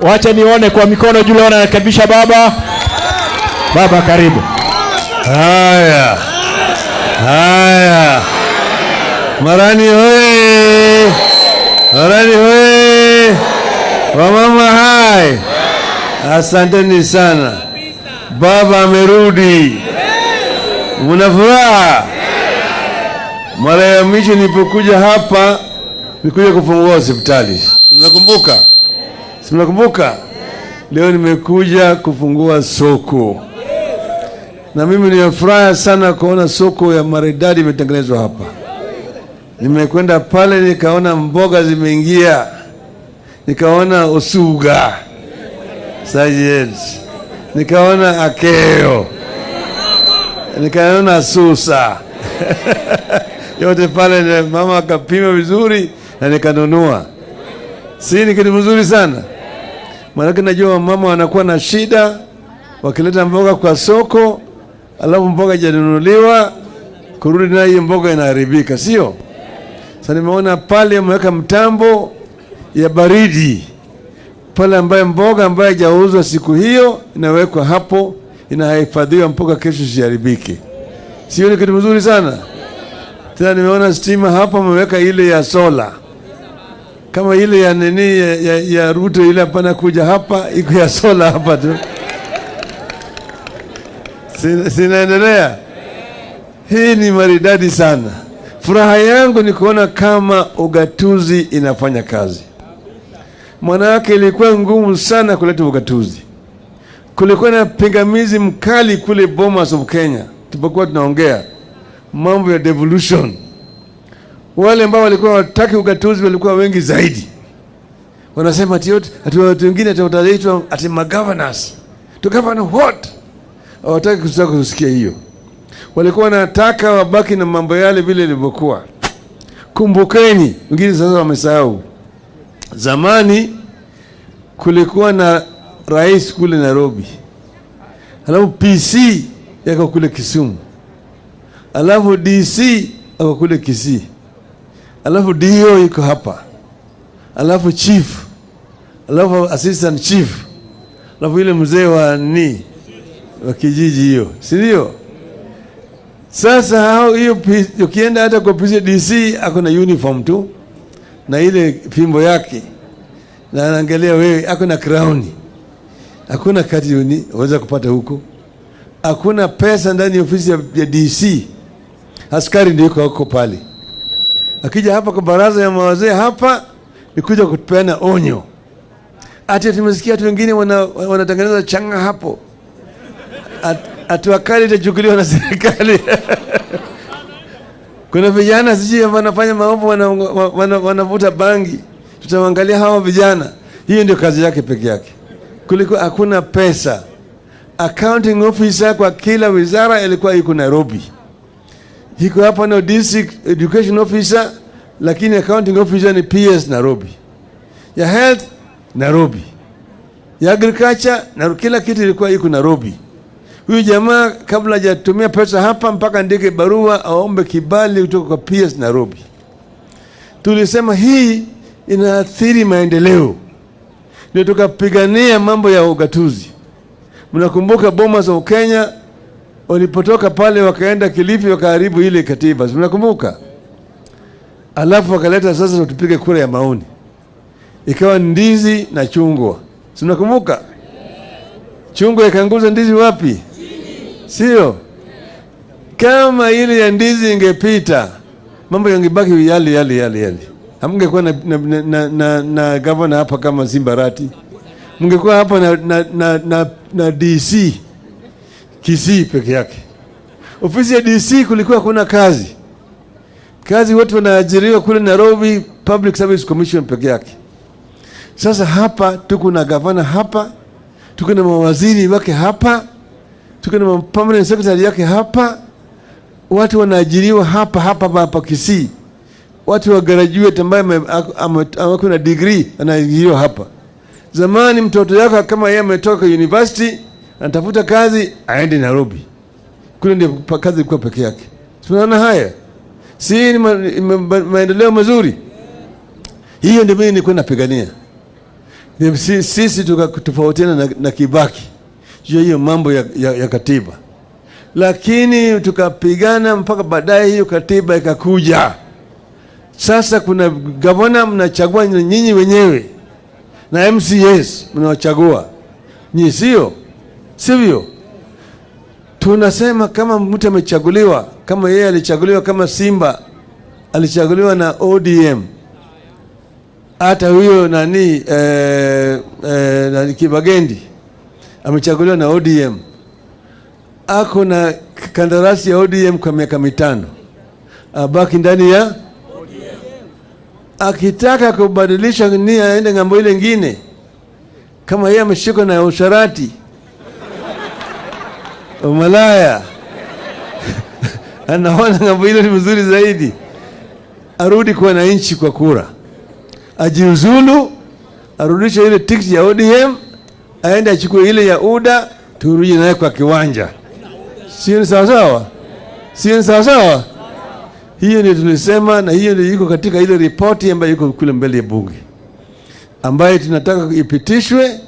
Wacha nione kwa mikono juu leo anakaribisha baba. Baba karibu. Haya. Marani hoye. Marani hoye. Wamama hai. Asanteni sana. Baba amerudi. Mna furaha? Mara ya mwisho nilipokuja hapa nilikuja kufungua hospitali. Mnakumbuka? Mnakumbuka? Leo nimekuja kufungua soko. Na mimi nimefurahi sana kuona soko ya maridadi imetengenezwa hapa. Nimekwenda pale nikaona mboga zimeingia. Nikaona osuga. Sajet. Nikaona akeo. Nikaona susa. Yote pale mama akapima vizuri na nikanunua. Si ni kitu mzuri sana. Maana najua mama wanakuwa na shida wakileta mboga kwa soko, alafu mboga haijanunuliwa, kurudi na hiyo mboga inaharibika, sio? Sasa nimeona pale ameweka mtambo ya baridi. Pale ambaye mboga ambaye haijauzwa siku hiyo inawekwa hapo, inahifadhiwa mpaka kesho isiharibike. Sio ni kitu mzuri sana? Tena nimeona stima hapa ameweka ile ya sola. Kama ile ya nini ya Ruto ile hapana kuja hapa, iko ya sola hapa tu. Sinaendelea. Hii ni maridadi sana. Furaha yangu ni kuona kama ugatuzi inafanya kazi. Mwanawake ilikuwa ngumu sana kuleta ugatuzi. Kulikuwa na pingamizi mkali kule Bomas of Kenya. Tulipokuwa tunaongea mambo ya devolution. Wale ambao walikuwa wataki ugatuzi walikuwa wengi zaidi. Wanasema ati watu wengine wataitwa ati governors. To govern what? Hawataki kusikia hiyo. Walikuwa wanataka wabaki na mambo yale vile ilivyokuwa. Kumbukeni, wengine sasa wamesahau. Zamani kulikuwa na rais kule Nairobi. Alafu PC yako kule Kisumu. Alafu DC yako kule Kisii. Alafu DO yuko hapa. Alafu chief. Alafu assistant chief. Alafu ile mzee wa kijiji hiyo. Si ndio? Sasa hao hiyo ukienda hata kwa DC ako na uniform tu na ile fimbo yake. Na anaangalia wewe ako na crown. Hakuna kati unaweza kupata huko. Hakuna pesa ndani ya ofisi ya DC. Askari ndio yuko pale. Akija hapa kwa baraza ya mawazee hapa nikuja kutupeana onyo. Ati tumesikia watu wengine wanatengeneza changa hapo. Hatua kali itachukuliwa na serikali. Kuna vijana siji wanafanya maovu wanavuta bangi. Tutaangalia hawa vijana. Hiyo ndio kazi yake peke yake. Kuliko hakuna pesa. Accounting officer kwa kila wizara ilikuwa yuko Nairobi. Hiko hapa na district education officer, lakini accounting officer ni PS Nairobi. Ya health Nairobi. Ya agriculture na kila kitu ilikuwa iko Nairobi. Huyu jamaa kabla hajatumia pesa hapa mpaka andike barua aombe kibali kutoka kwa PS Nairobi. Tulisema hii inaathiri maendeleo. Ndio tukapigania mambo ya ugatuzi. Mnakumbuka Bomas of Kenya walipotoka pale wakaenda Kilifi wakaharibu ile katiba. Mnakumbuka? Alafu wakaleta sasa tupige kura ya maoni. Ikawa ndizi na chungwa. Mnakumbuka? Chungwa ikaanguza ndizi wapi? Sio? Kama ile ya ndizi ingepita, mambo yangebaki yale. Hamngekuwa na governor hapa kama Simbarati. Mngekuwa hapa na DC Kisii peke yake. Ofisi ya DC kulikuwa kuna kazi. Kazi watu wanaajiriwa kule Nairobi Public Service Commission peke yake. Sasa hapa tuko na gavana hapa, tuko na mawaziri wake hapa, tuko na permanent secretary yake hapa. Watu wanaajiriwa hapa Kisii. Watu wa graduate ambaye wako na degree anaajiriwa hapa. Zamani mtoto yako kama yeye ametoka university anatafuta kazi aende Nairobi. Kule ndio kazi ilikuwa peke yake. Tunaona haya. Si ni maendeleo mazuri. Hiyo ndio mimi nilikuwa napigania. Sisi tukatofautiana na Kibaki juu hiyo mambo ya katiba, lakini tukapigana mpaka baadaye hiyo katiba ikakuja. Sasa kuna gavana mnachagua nyinyi wenyewe na MCS mnawachagua nyinyi, sivyo? Tunasema kama mtu amechaguliwa, kama yeye alichaguliwa, kama Simba alichaguliwa na ODM, hata huyo nani Kibagendi amechaguliwa na ODM, ako na kandarasi ya ODM kwa miaka 5, abaki ndani ya ODM. Akitaka kubadilisha nia aende ngambo ile nyingine, kama yeye ameshikwa na usharati umalaya anaona ngambo ile ni mzuri zaidi, arudi kwa wananchi kwa kura, ajiuzulu, arudishe ile tiketi ya ODM, aende achukue ile ya UDA, turudi naye kwa kiwanja. Sio sawa sawa? Hiyo ndio tulisema, na hiyo ndio iko katika ile ripoti ambayo iko kule mbele ya bunge, ambayo tunataka ipitishwe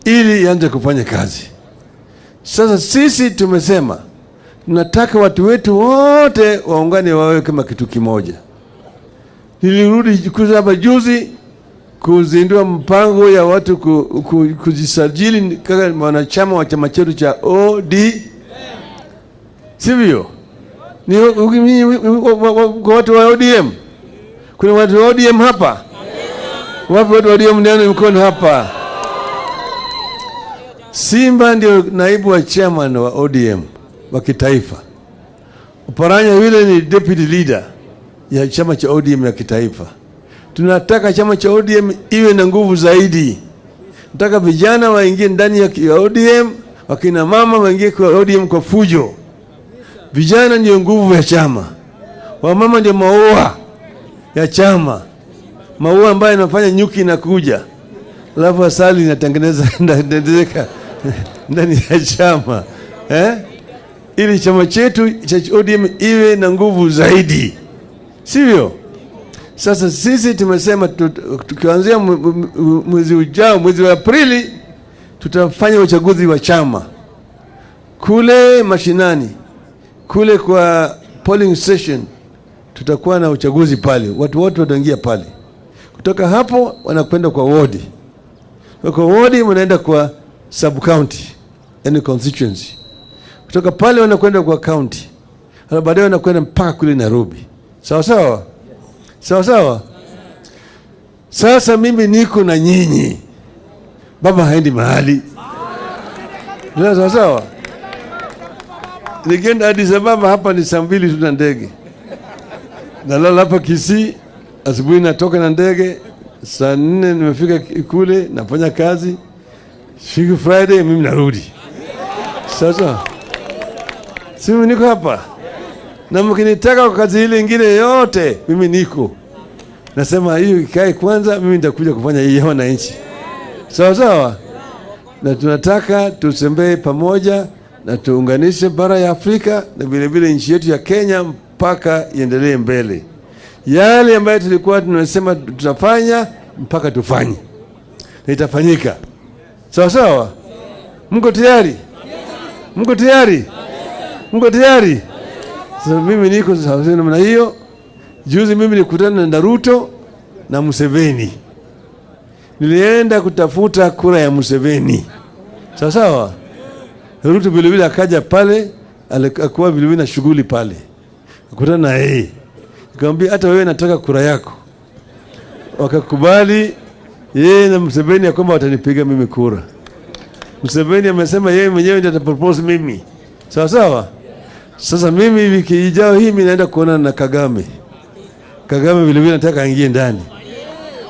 ili ianze kufanya kazi. Sasa sisi tumesema tunataka watu wetu wote waungane wawe kama kitu kimoja. Nilirudi hapa juzi kuzindua mpango ya watu kujisajili kama wanachama wa chama chetu cha ODM. Sivyo? Ni kwa watu wa ODM. Kuna watu wa ODM hapa? Wapi watu wa ODM? Ndio mkono hapa. Simba ndio naibu wa chairman wa ODM wa kitaifa. Oparanya yule ni deputy leader ya chama cha ODM ya kitaifa. Tunataka chama cha ODM iwe na nguvu zaidi. Nataka vijana waingie ndani ya ODM, wakina mama waingie kwa ODM kwa fujo. Vijana ndio nguvu ya chama, wamama ndio maua ya chama, maua ambayo yanafanya nyuki inakuja, alafu asali inatengeneza ndani ya chama, ili chama chetu cha ODM iwe na nguvu zaidi, sivyo? Sasa sisi tumesema tukianzia mwezi ujao, mwezi wa Aprili, tutafanya uchaguzi wa chama kule mashinani, kule kwa polling station. Tutakuwa na uchaguzi pale, watu wote wataingia pale. Kutoka hapo wanakwenda kwa ward, kwa ward wanaenda kwa sub county, yani constituency. Kutoka pale wanakwenda kwa county, na baadaye wanakwenda mpaka kule Nairobi. Sawa sawa? Sasa mimi niko na nyinyi, baba haendi mahali. Sawa? Nikienda Addis Ababa hapa ni saa 2 tu na ndege. Nalala hapa Kisii, asubuhi natoka na ndege, saa 4 nimefika kule, nafanya kazi. Siku Friday mimi narudi. Sasa mimi niko hapa. Na mkinitaka kwa kazi ile nyingine yote, mimi niko. Nasema hiyo ikae kwanza, mimi nitakuja kufanya hii wananchi. Sawa? Na tunataka tusembee pamoja na tuunganishe bara ya Afrika na vile vile nchi yetu ya Kenya mpaka iendelee mbele. Yale ambayo tulikuwa tunasema tutafanya mpaka tufanye, na itafanyika. Sawa? Mko tayari? Sasa mimi niko sawa namna hiyo. Juzi mimi nilikutana na Ruto na Museveni. Nilienda kutafuta kura ya Museveni. Sawa? Ruto vile vile akaja pale, alikuwa vile vile na shughuli pale. Nikutana na yeye. Nikamwambia hata wewe nataka kura yako. Wakakubali yeye na Museveni ya kwamba watanipiga mimi kura. Museveni amesema yeye mwenyewe ndiye atapropose mimi. Sawa? Sasa mimi wiki ijayo hii mimi naenda kuona na Kagame. Kagame vile vile nataka aingie ndani.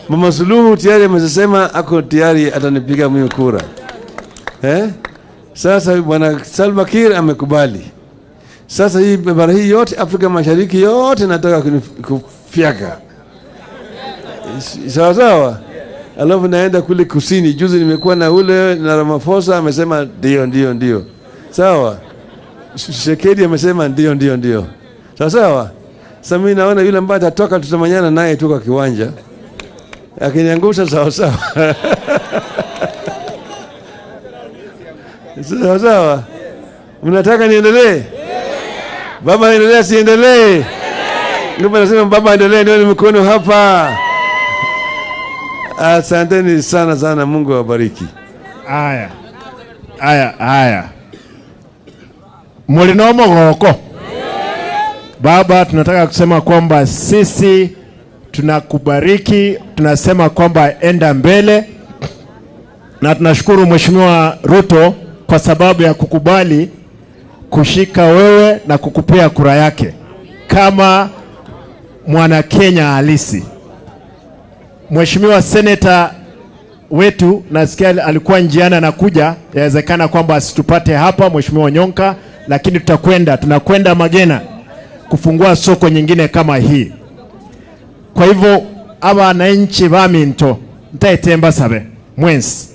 Mama Suluhu tayari amesema ako tayari atanipiga mimi kura. Sasa bwana Salva Kiir amekubali. Sasa hii bara hii yote Afrika Mashariki yote nataka kufyaka. Sawa? Alafu naenda kule kusini. Juzi nimekuwa na ule na Ramaphosa amesema ndio. Sawa? Shekedi amesema ndio. Sawa? Sasa mimi naona yule ambaye atatoka tutamanyana naye tu kwa kiwanja. Akiniangusha sawa sawa. Sawa sawa. Mnataka niendelee? Baba endelea siendelee? Ndio nasema baba endelee, ndio mkono hapa. Asanteni sana sana, Mungu awabariki. Aya. Mulino mogoko. Baba, tunataka kusema kwamba sisi tunakubariki, tunasema kwamba enda mbele, na tunashukuru Mheshimiwa Ruto kwa sababu ya kukubali kushika wewe na kukupea kura yake kama mwana Kenya halisi. Mheshimiwa Senator wetu nasikia alikuwa njiani anakuja, yawezekana kwamba asitupate hapa Mheshimiwa Nyonka, lakini tunakwenda Magena kufungua soko nyingine kama hii. Kwa hivyo aba wananchi ba Minto ntaetemba sabe mwensi